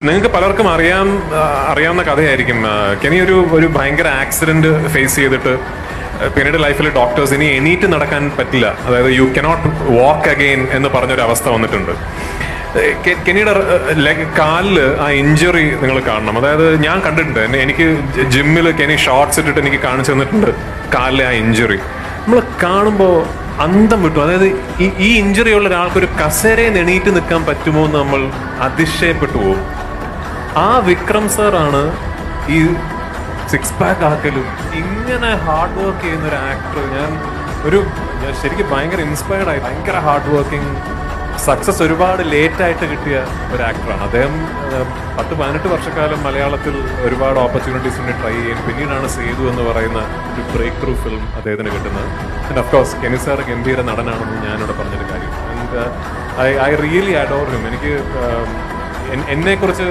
നിങ്ങൾക്ക് പലർക്കും അറിയാവുന്ന കഥയായിരിക്കും. കെനി ഒരു ഭയങ്കര ആക്സിഡന്റ് ഫേസ് ചെയ്തിട്ട് പിന്നീട് ലൈഫിൽ ഡോക്ടേഴ്സ് ഇനി എണീറ്റ് നടക്കാൻ പറ്റില്ല, അതായത് യു കനോട്ട് വാക്ക് അഗെയിൻ എന്ന് പറഞ്ഞൊരു അവസ്ഥ വന്നിട്ടുണ്ട്. കെനിയുടെ കാലില് ആ ഇഞ്ചുറി നിങ്ങൾ കാണണം. അതായത് ഞാൻ കണ്ടിട്ടുണ്ട്, എനിക്ക് ജിമ്മിൽ കെനി ഷോർട്സ് ഇട്ടിട്ട് എനിക്ക് കാണിച്ചു തന്നിട്ടുണ്ട് കാലിലെ ആ ഇഞ്ചുറി. നമ്മൾ കാണുമ്പോൾ അന്തം വിട്ടു. അതായത് ഈ ഇഞ്ചുറി ഉള്ള ഒരാൾക്ക് ഒരു കസേരയിൽ എണീറ്റ് നിൽക്കാൻ പറ്റുമോ എന്ന് നമ്മൾ അതിശയപ്പെട്ടു പോകും. ആ വിക്രം സാറാണ് ഈ സിക്സ് പാക്ക് ആക്കലും ഇങ്ങനെ ഹാർഡ് വർക്ക് ചെയ്യുന്ന ഒരു ആക്ടർ. ഞാൻ ശരിക്കും ഭയങ്കര ഇൻസ്പയർഡ് ആയി. ഭയങ്കര ഹാർഡ് വർക്കിംഗ്, സക്സസ് ഒരുപാട് ലേറ്റ് ആയിട്ട് കിട്ടിയ ഒരു ആക്ടറാണ് അദ്ദേഹം. 10-18 വർഷക്കാലം മലയാളത്തിൽ ഒരുപാട് ഓപ്പർച്യൂണിറ്റീസിന് ട്രൈ ചെയ്യും. പിന്നീടാണ് സേതു എന്ന് പറയുന്ന ഒരു ബ്രേക്ക് ത്രൂ ഫിലിം അദ്ദേഹത്തിന് കിട്ടുന്നത്. And of course Kenny sir ഗംഭീര നടനാണെന്ന് ഞാനിവിടെ പറഞ്ഞൊരു കാര്യം. And I really adore him. എനിക്ക് എന്നെക്കുറിച്ച്